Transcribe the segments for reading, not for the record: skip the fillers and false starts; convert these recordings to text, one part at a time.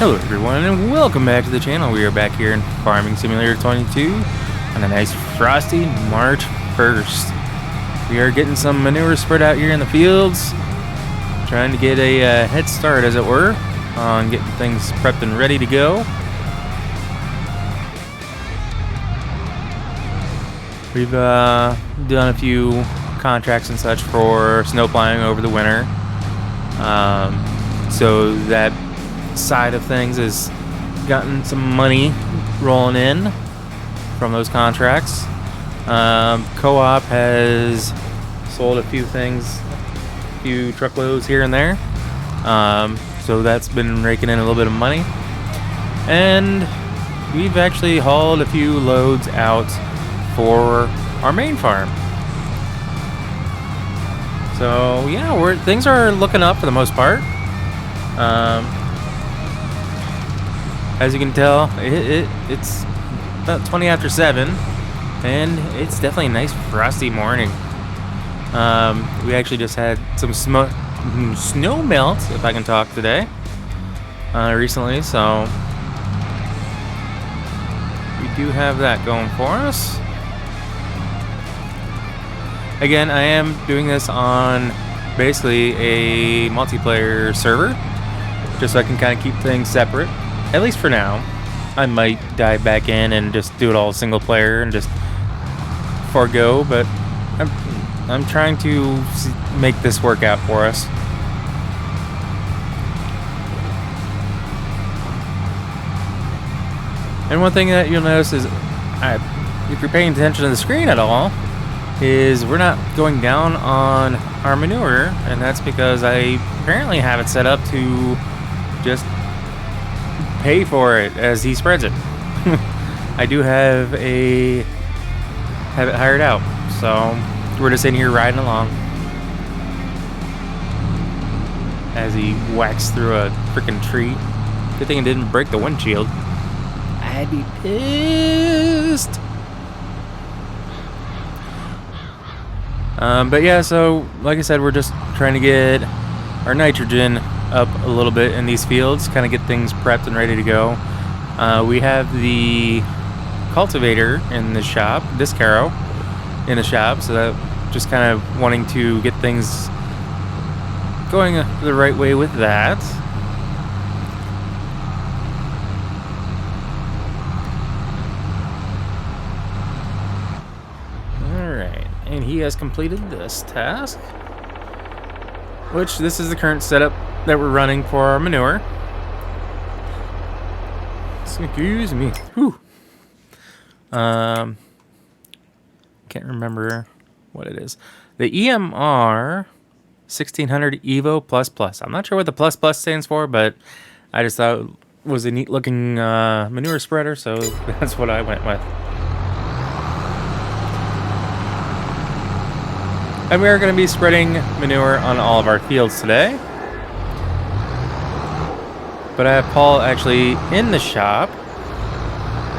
Hello everyone and welcome back to the channel. We are back here in Farming Simulator 22 on a nice frosty March 1st. We are getting some manure spread out here in the fields, trying to get a head start, as it were, on getting things prepped and ready to go. We've done a few contracts and such for snow plowing over the winter, so that side of things has gotten some money rolling in from those contracts. Co-op has sold a few things, a few truckloads here and there, so that's been raking in a little bit of money, and we've actually hauled a few loads out for our main farm. So yeah, things are looking up for the most part. As you can tell, it's about 20 after 7, and it's definitely a nice frosty morning. We actually just had some snow melt, if I can talk today, recently, so we do have that going for us. Again, I am doing this on basically a multiplayer server, just so I can kind of keep things separate. At least for now. I might dive back in and just do it all single player and just forego, but I'm trying to make this work out for us. And one thing that you'll notice is, if you're paying attention to the screen at all, is we're not going down on our manure, and that's because I apparently have it set up to just pay for it as he spreads it. I do have it hired out, so we're just in here riding along as he whacks through a freaking tree. Good thing it didn't break the windshield. I'd be pissed. But yeah, so like I said, we're just trying to get our nitrogen up a little bit in these fields, kind of get things prepped and ready to go. We have the cultivator in the shop, disc harrow in the shop, so that just kind of wanting to get things going the right way with that. Alright, and he has completed this task, which this is the current setup that we're running for our manure. Excuse me. Whew. Can't remember what it is. The EMR 1600 Evo ++. I'm not sure what the ++ stands for, but I just thought it was a neat looking manure spreader, so that's what I went with. And we are going to be spreading manure on all of our fields today. But I have Paul actually in the shop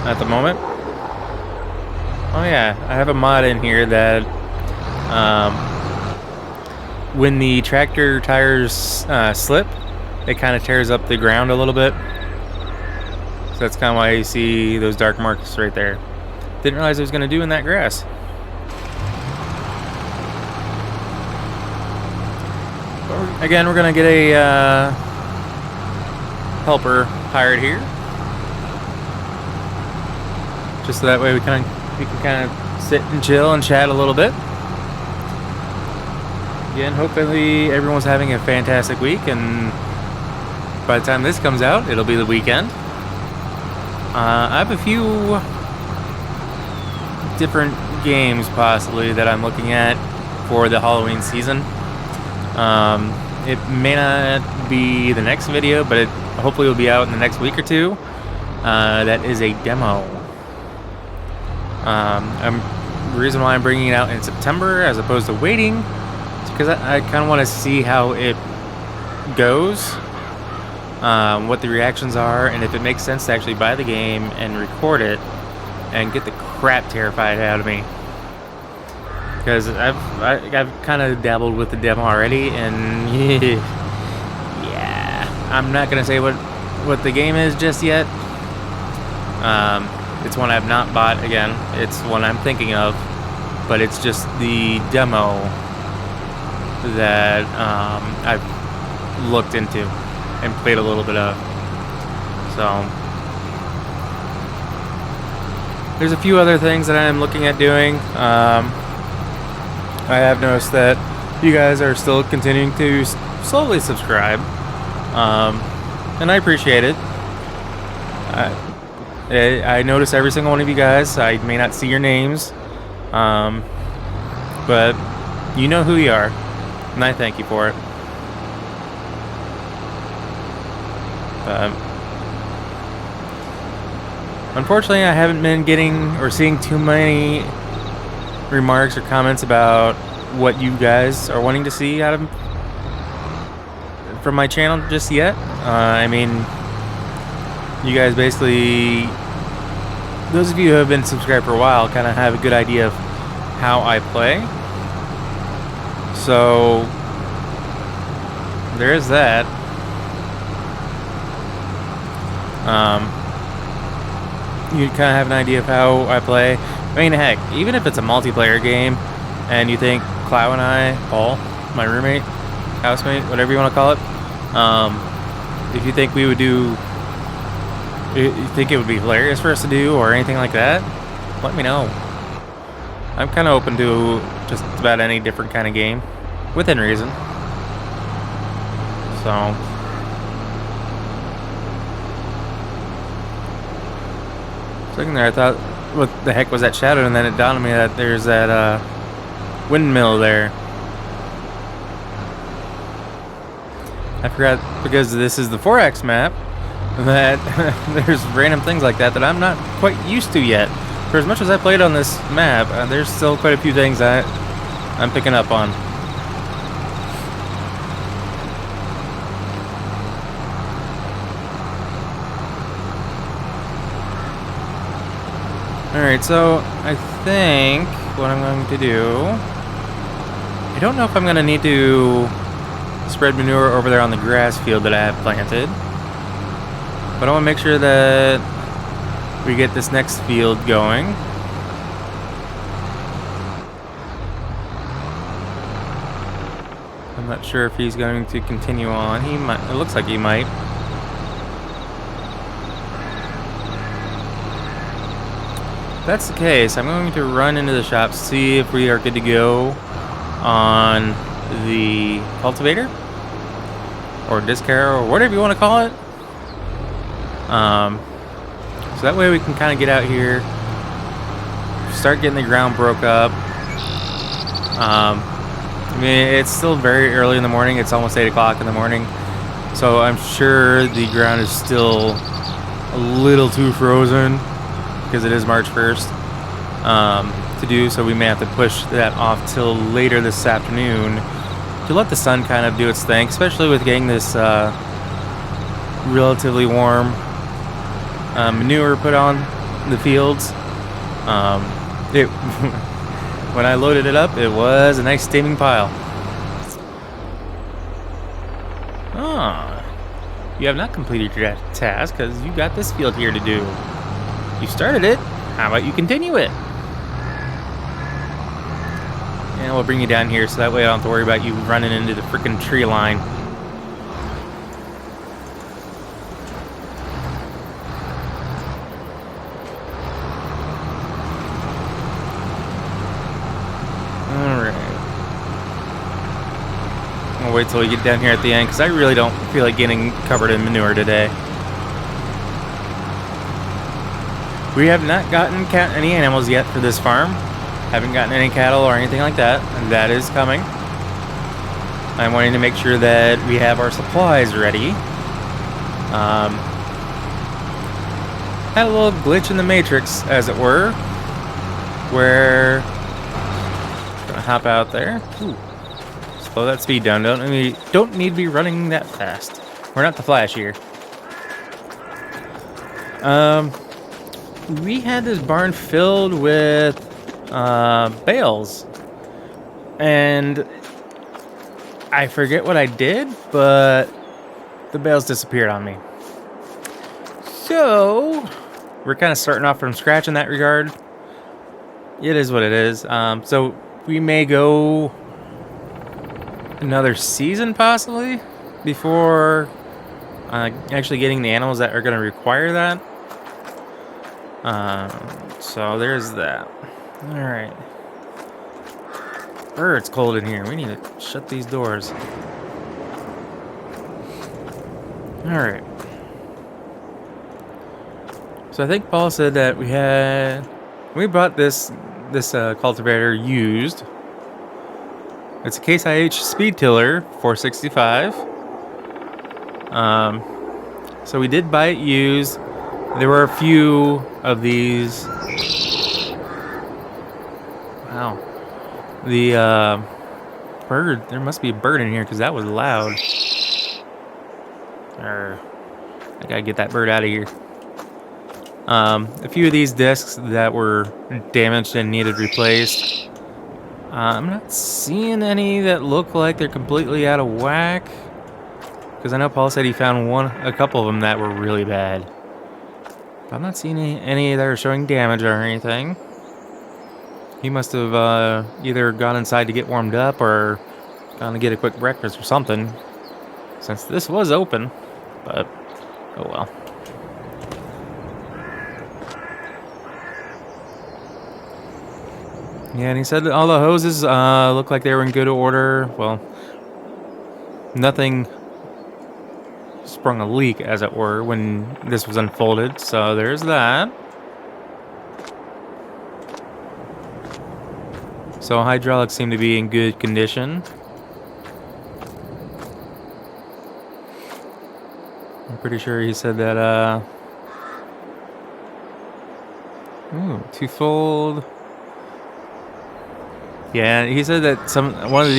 at the moment. Oh yeah, I have a mod in here that when the tractor tires slip, it kind of tears up the ground a little bit. So that's kind of why you see those dark marks right there. Didn't realize it was going to do in that grass. But again, we're going to get a helper hired here, just so that way we can kind of sit and chill and chat a little bit. Again, hopefully everyone's having a fantastic week, and by the time this comes out, it'll be the weekend. I have a few different games possibly that I'm looking at for the Halloween season. It may not be the next video, but it hopefully will be out in the next week or two. That is a demo. The reason why I'm bringing it out in September as opposed to waiting is because I kind of want to see how it goes, what the reactions are, and if it makes sense to actually buy the game and record it and get the crap terrified out of me. Because I've kind of dabbled with the demo already, and yeah, I'm not gonna say what what the game is just yet. It's one I've not bought again. It's one I'm thinking of, but it's just the demo that I've looked into and played a little bit of. So there's a few other things that I'm looking at doing. I have noticed that you guys are still continuing to slowly subscribe, and I appreciate it. I notice every single one of you guys. I may not see your names, but you know who you are, and I thank you for it. Unfortunately, I haven't been getting or seeing too many remarks or comments about what you guys are wanting to see out of from my channel just yet. I mean, you guys basically, those of you who have been subscribed for a while, kind of have a good idea of how I play. So there is that. You kind of have an idea of how I play. I mean, heck, even if it's a multiplayer game and you think Clow and I, Paul, my roommate, housemate, whatever you want to call it, if you think we would do, you think it would be hilarious for us to do or anything like that, let me know. I'm kind of open to just about any different kind of game, within reason. So sitting there, I thought, what the heck was that shadow? And then it dawned on me that there's that windmill there. I forgot, because this is the 4X map, that there's random things like that I'm not quite used to yet. For as much as I played on this map, there's still quite a few things that I'm picking up on. Alright, so I think what I'm going to do, I don't know if I'm going to need to spread manure over there on the grass field that I have planted, but I want to make sure that we get this next field going. I'm not sure if he's going to continue on. He might. It looks like he might. If that's the case, I'm going to run into the shop, see if we are good to go on the cultivator or disc harrow or whatever you want to call it. So that way we can kind of get out here, start getting the ground broke up. I mean, it's still very early in the morning. It's almost 8 o'clock in the morning, so I'm sure the ground is still a little too frozen, because it is March 1st, to do, so we may have to push that off till later this afternoon to let the sun kind of do its thing, especially with getting this relatively warm manure put on the fields. When I loaded it up, it was a nice steaming pile. You have not completed your task because you got this field here to do. You started it. How about you continue it? And we'll bring you down here so that way I don't have to worry about you running into the freaking tree line. Alright. I'll wait till we get down here at the end because I really don't feel like getting covered in manure today. We have not gotten any animals yet for this farm. Haven't gotten any cattle or anything like that, and that is coming. I'm wanting to make sure that we have our supplies ready. Had a little glitch in the matrix, as it were, where gonna hop out there. Ooh. Slow that speed down. Don't need to be running that fast. We're not the Flash here. We had this barn filled with bales, and I forget what I did, but the bales disappeared on me. So we're kind of starting off from scratch in that regard. It is what it is. So we may go another season possibly before actually getting the animals that are going to require that. So there's that. All right. It's cold in here. We need to shut these doors. All right. So I think Paul said that we bought this cultivator used. It's a Case IH speed tiller 465. So we did buy it used. There were a few of these. Wow. The bird. There must be a bird in here because that was loud. I gotta get that bird out of here. A few of these discs that were damaged and needed replaced. I'm not seeing any that look like they're completely out of whack. Because I know Paul said he found a couple of them that were really bad. But I'm not seeing any that are showing damage or anything. He must have either gone inside to get warmed up or gone to get a quick breakfast or something. Since this was open. But, oh well. Yeah, and he said that all the hoses looked like they were in good order. Well, nothing sprung a leak, as it were, when this was unfolded. So there's that. So hydraulics seem to be in good condition. I'm pretty sure he said that, twofold. Yeah, he said that one of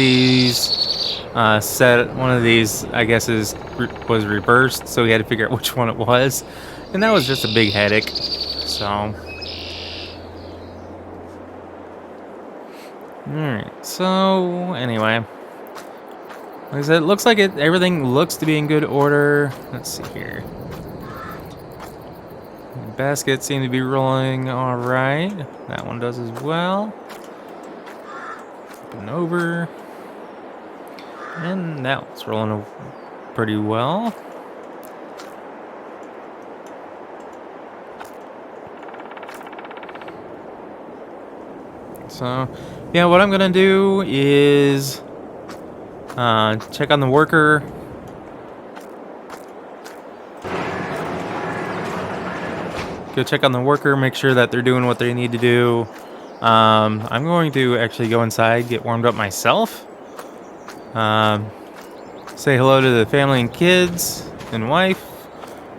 these, I guess, was reversed, so he had to figure out which one it was. And that was just a big headache, so... Alright, so anyway, like I said, it looks like everything looks to be in good order. Let's see here. The baskets seem to be rolling alright. That one does as well. Open over. And that one's rolling pretty well. So, yeah, what I'm gonna do is check on the worker. Go check on the worker, make sure that they're doing what they need to do. I'm going to actually go inside, get warmed up myself. Say hello to the family and kids and wife.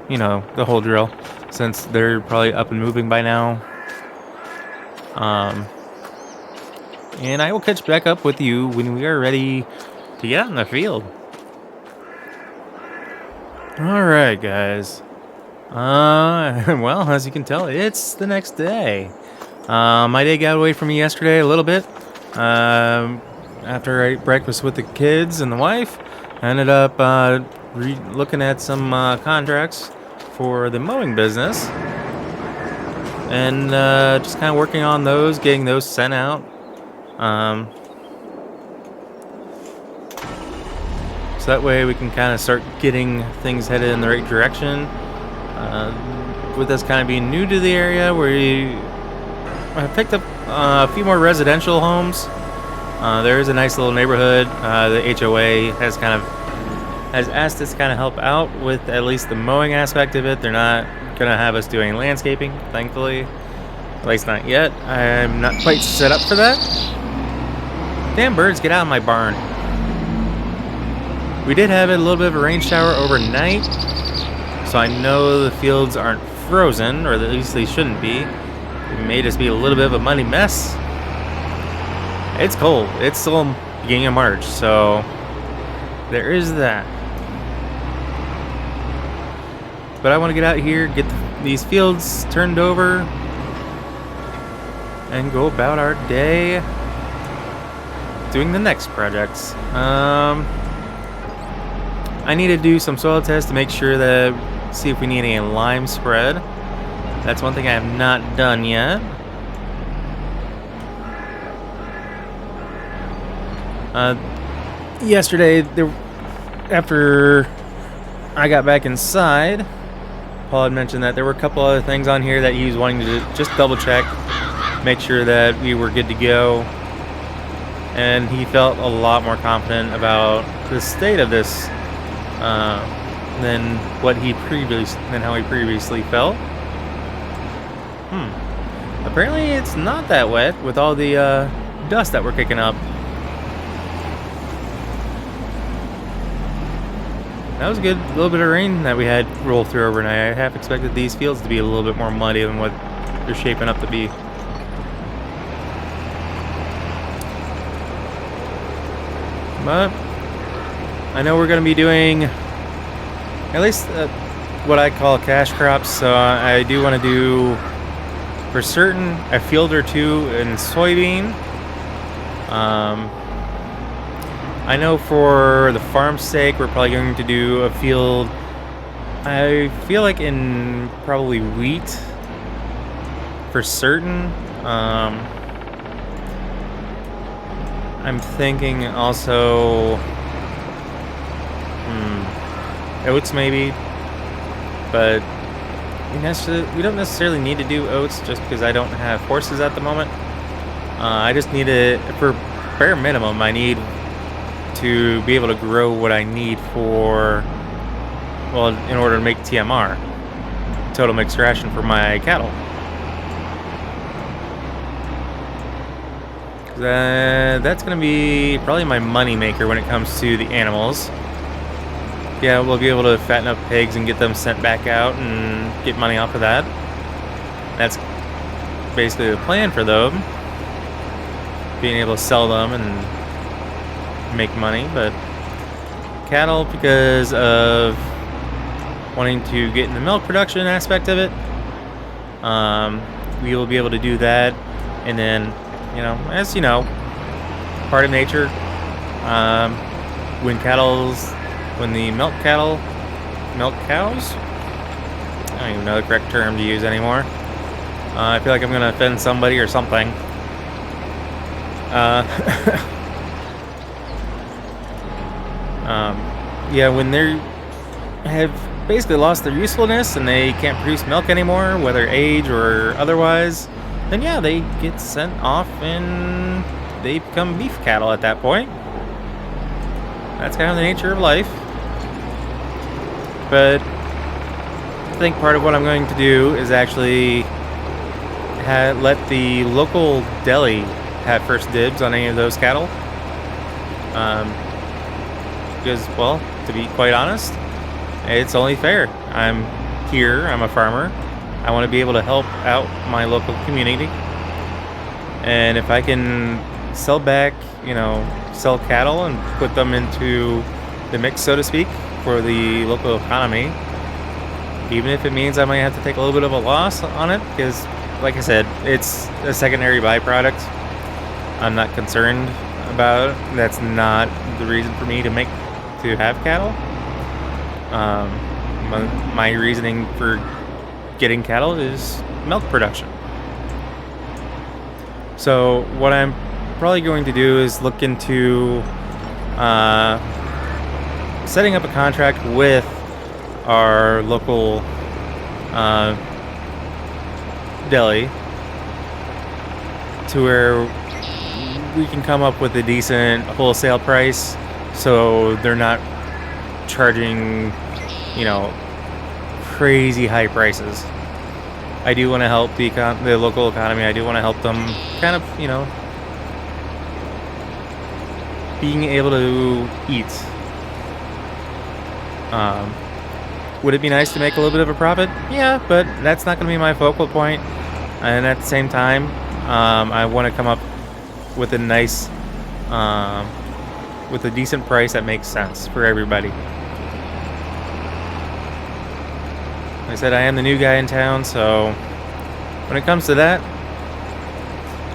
You know, the whole drill, since they're probably up and moving by now. And I will catch back up with you when we are ready to get out in the field. Alright, guys. Well, as you can tell, it's the next day. My day got away from me yesterday a little bit. After I ate breakfast with the kids and the wife, I ended up looking at some contracts for the mowing business. And just kind of working on those, getting those sent out. So that way we can kind of start getting things headed in the right direction. With us kind of being new to the area, I picked up a few more residential homes. There is a nice little neighborhood. The HOA has asked us to kind of help out with at least the mowing aspect of it. They're not gonna have us doing landscaping, thankfully. At least not yet. I'm not quite set up for that. Damn birds, get out of my barn. We did have a little bit of a rain shower overnight, so I know the fields aren't frozen, or at least they shouldn't be. It may just be a little bit of a muddy mess. It's cold. It's still beginning of March, so there is that. But I want to get out here, get these fields turned over, and go about our day doing the next projects. I need to do some soil tests to make sure that see if we need any lime spread. That's one thing I have not done yet. Yesterday, after I got back inside, Paul had mentioned that there were a couple other things on here that he was wanting to just double check, make sure that we were good to go. And he felt a lot more confident about the state of this than how he previously felt. Apparently it's not that wet with all the dust that we're kicking up. That was a good little bit of rain that we had roll through overnight. I half expected these fields to be a little bit more muddy than what they're shaping up to be. But I know we're going to be doing at least what I call cash crops, so I do want to do for certain a field or two in soybean. I know for the farm's sake we're probably going to do a field, I feel like in probably wheat for certain. I'm thinking also oats maybe, but we don't necessarily need to do oats just because I don't have horses at the moment. I just need to, for bare minimum, I need to be able to grow what I need for, well, in order to make TMR, total mixed ration, for my cattle. That's going to be probably my money maker when it comes to the animals. Yeah, we'll be able to fatten up pigs and get them sent back out and get money off of that. That's basically the plan for them, being able to sell them and make money. But cattle, because of wanting to get in the milk production aspect of it, we will be able to do that. And then, as you know, part of nature, when the milk cows, I don't even know the correct term to use anymore. I feel like I'm going to offend somebody or something. When they have basically lost their usefulness and they can't produce milk anymore, whether age or otherwise, then yeah, they get sent off and they become beef cattle at that point. That's kind of the nature of life. But I think part of what I'm going to do is actually let the local deli have first dibs on any of those cattle. Because, well, to be quite honest, it's only fair. I'm a farmer. I want to be able to help out my local community. And if I can sell cattle and put them into the mix, so to speak, for the local economy, even if it means I might have to take a little bit of a loss on it, because, like I said, it's a secondary byproduct. I'm not concerned about it. That's not the reason for me to have cattle. My reasoning for getting cattle is milk production. So what I'm probably going to do is look into setting up a contract with our local deli to where we can come up with a decent wholesale price, so they're not charging, crazy high prices. I do want to help the local economy. I do want to help them kind of, being able to eat. Would it be nice to make a little bit of a profit? Yeah, but that's not going to be my focal point. And at the same time, I want to come up with a nice, with a decent price that makes sense for everybody. Like I said, I am the new guy in town, so when it comes to that,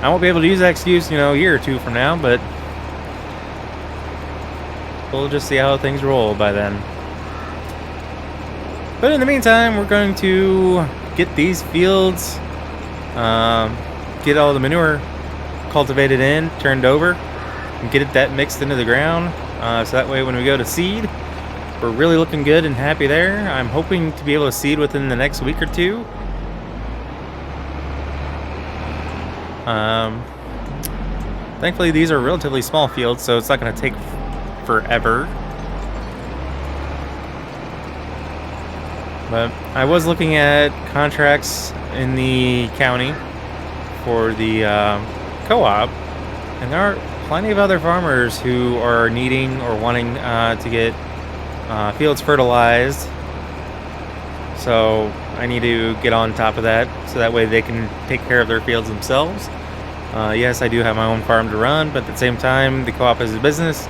I won't be able to use that excuse, a year or two from now, but we'll just see how things roll by then. But in the meantime, we're going to get these fields, get all the manure cultivated in, turned over, and get that mixed into the ground. So that way when we go to seed, we're really looking good and happy there. I'm hoping to be able to seed within the next week or two. Thankfully, these are relatively small fields, so it's not going to take forever. But I was looking at contracts in the county for the co-op, and there are plenty of other farmers who are needing or wanting to get fields fertilized. So I need to get on top of that, so that way they can take care of their fields themselves. Yes, I do have my own farm to run, but at the same time, the co-op is a business.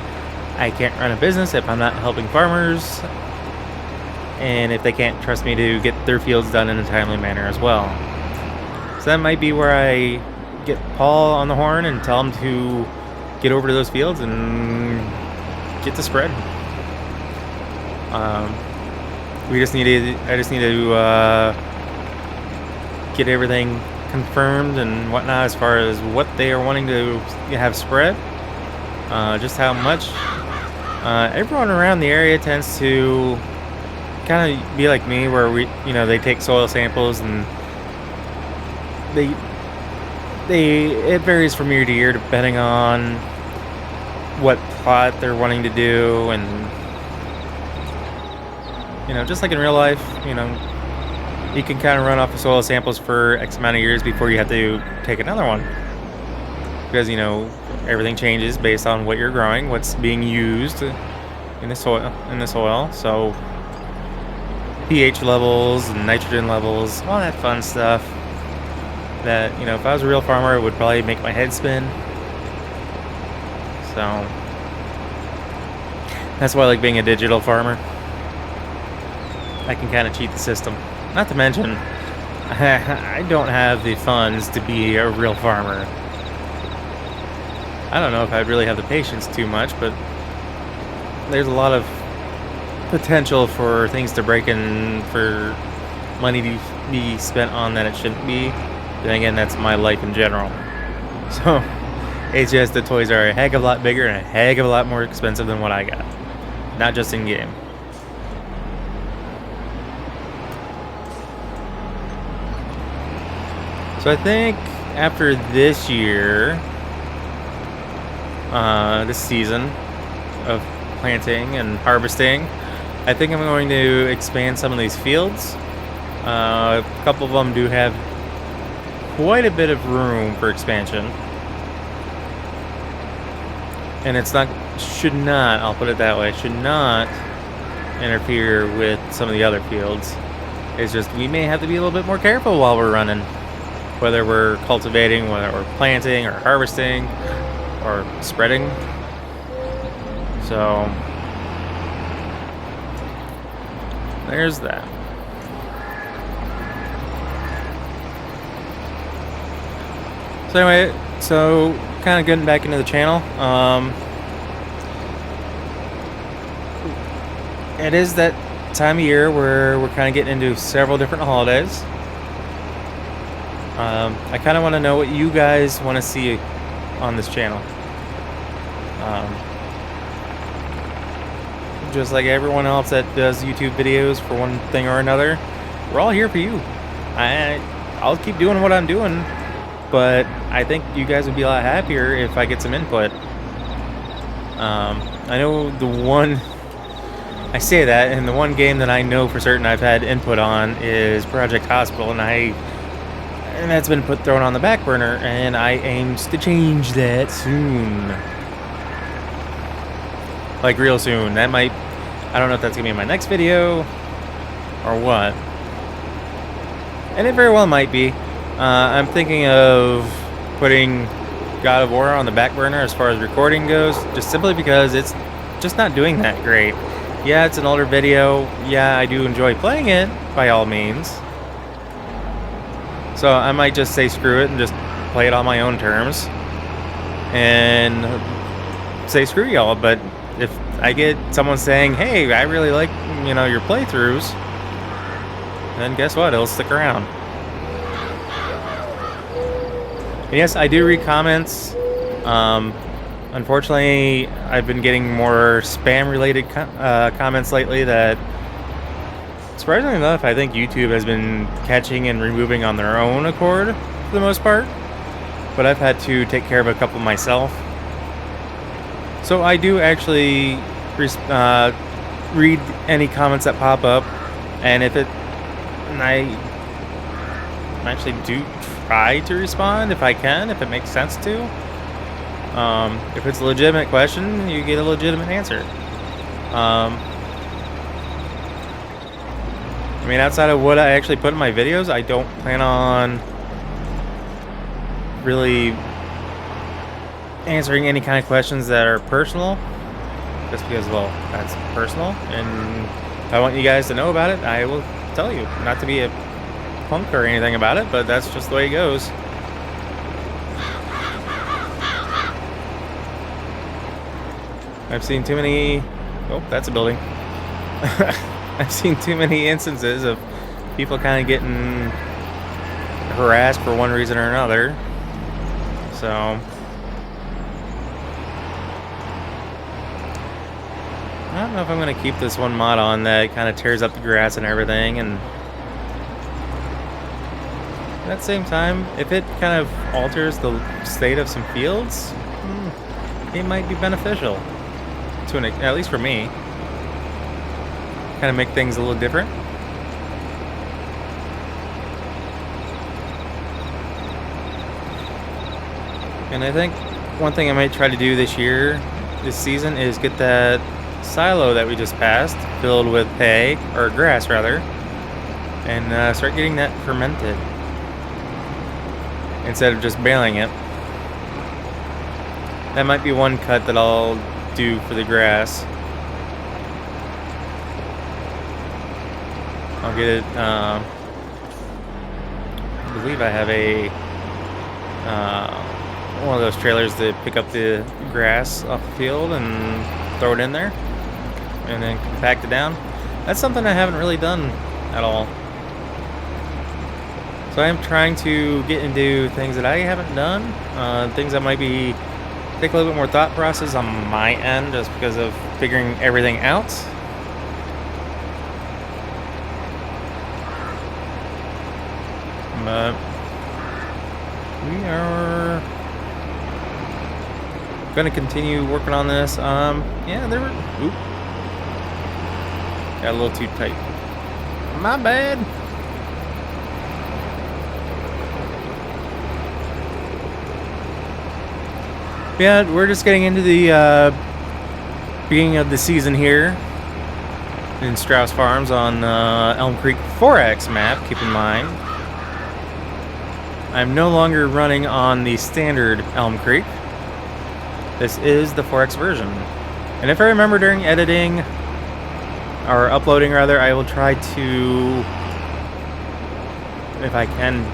I can't run a business if I'm not helping farmers, and if they can't trust me to get their fields done in a timely manner as well. So that might be where I get Paul on the horn and tell him to get over to those fields and get the spread. I just need to get everything confirmed and whatnot as far as what they are wanting to have spread, just how much. Everyone around the area tends to kind of be like me, where they take soil samples and it varies from year to year depending on what plot they're wanting to do, and just like in real life, you can kind of run off of soil samples for X amount of years before you have to take another one, because everything changes based on what you're growing, what's being used in the soil. So pH levels and nitrogen levels, all that fun stuff that if I was a real farmer, it would probably make my head spin. So that's why I like being a digital farmer. I can kind of cheat the system. Not to mention, I don't have the funds to be a real farmer. I don't know if I'd really have the patience too much, but there's a lot of potential for things to break and for money to be spent on that it shouldn't be. Then again, that's my life in general. So it's just the toys are a heck of a lot bigger and a heck of a lot more expensive than what I got. Not just in game. So I think after this year, this season of planting and harvesting, I think I'm going to expand some of these fields. A couple of them do have quite a bit of room for expansion. And I'll put it that way, should not interfere with some of the other fields. It's just we may have to be a little bit more careful while we're running. Whether we're cultivating, whether we're planting or harvesting or spreading. So there's that. So anyway, kind of getting back into the channel. It is that time of year where we're kind of getting into several different holidays. I kind of want to know what you guys want to see on this channel. Just like everyone else that does YouTube videos for one thing or another, we're all here for you. I'll keep doing what I'm doing, but I think you guys would be a lot happier if I get some input. I know I say that, and the one game that I know for certain I've had input on is Project Hospital, and that's been thrown on the back burner, and I aims to change that soon. Like real soon. I don't know if that's gonna be in my next video or what. And it very well might be. I'm thinking of putting God of War on the back burner as far as recording goes, just simply because it's just not doing that great. Yeah, it's an older video. Yeah, I do enjoy playing it, by all means. So I might just say screw it and just play it on my own terms and say screw y'all. But if I get someone saying, hey, I really like your playthroughs, then guess what? It'll stick around. And yes, I do read comments. Unfortunately, I've been getting more spam-related comments lately that, surprisingly enough, I think YouTube has been catching and removing on their own accord for the most part. But I've had to take care of a couple myself. So I do actually read any comments that pop up, and I actually do try to respond if I can, if it makes sense to. If it's a legitimate question, you get a legitimate answer. I mean, outside of what I actually put in my videos, I don't plan on really answering any kind of questions that are personal, just because, well, that's personal, and if I want you guys to know about it, I will tell you. Not to be a punk or anything about it, but that's just the way it goes. I've seen too many... Oh, that's a building. I've seen too many instances of people kind of getting harassed for one reason or another. So... I don't know if I'm going to keep this one mod on that kind of tears up the grass and everything, and at the same time, if it kind of alters the state of some fields, it might be beneficial. At least for me. Kind of make things a little different. And I think one thing I might try to do this season, is get that silo that we just passed filled with hay, or grass rather, and start getting that fermented instead of just baling it. That might be one cut that I'll do for the grass. I'll get it. I believe I have a one of those trailers that pick up the grass off the field and throw it in there, and then compact it down. That's something I haven't really done at all. So I am trying to get into things that I haven't done, things that might be take a little bit more thought process on my end, just because of figuring everything out. But we are gonna continue working on this. Yeah, there were. Oop. Got a little too tight. My bad. Yeah, we're just getting into the beginning of the season here in Strauss Farms on Elm Creek 4X map. Keep in mind, I'm no longer running on the standard Elm Creek. This is the 4X version. And if I remember during editing, or uploading rather, I will try to, if I can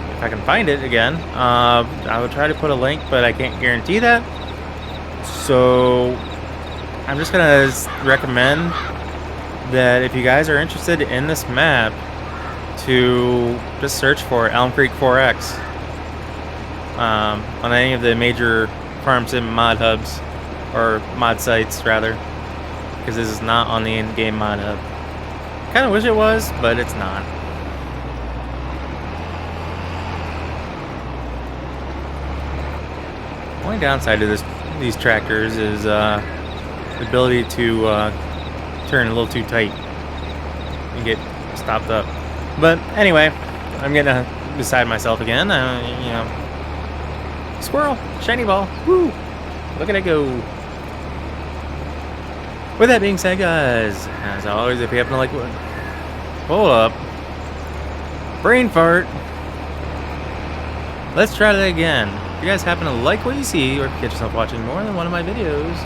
find it again, I will try to put a link, but I can't guarantee that. So I'm just gonna recommend that if you guys are interested in this map, to just search for Elm Creek 4X on any of the major farm sim mod hubs, or mod sites rather, because this is not on the in-game mod hub. Kind of wish it was, but it's not. The only downside to these tractors is the ability to turn a little too tight and get stopped up. But anyway, I'm getting beside myself again. You know, squirrel, shiny ball, woo! Look at it go. With that being said, guys, as always, if you happen to like what, hold up, brain fart. Let's try that again. If you guys happen to like what you see, or if you catch yourself watching more than one of my videos,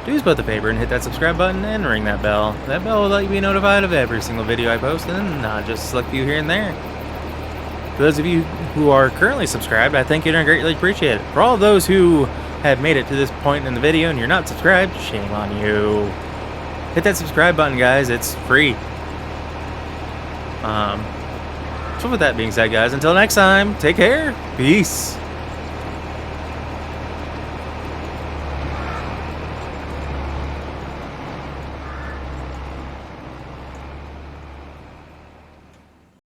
do split the paper and hit that subscribe button and ring that bell. That bell will let you be notified of every single video I post, and not just a select few here and there. For those of you who are currently subscribed, I thank you and I greatly appreciate it. For all of those who have made it to this point in the video and you're not subscribed, shame on you. Hit that subscribe button, guys. It's free. So with that being said, guys, until next time, take care. Peace.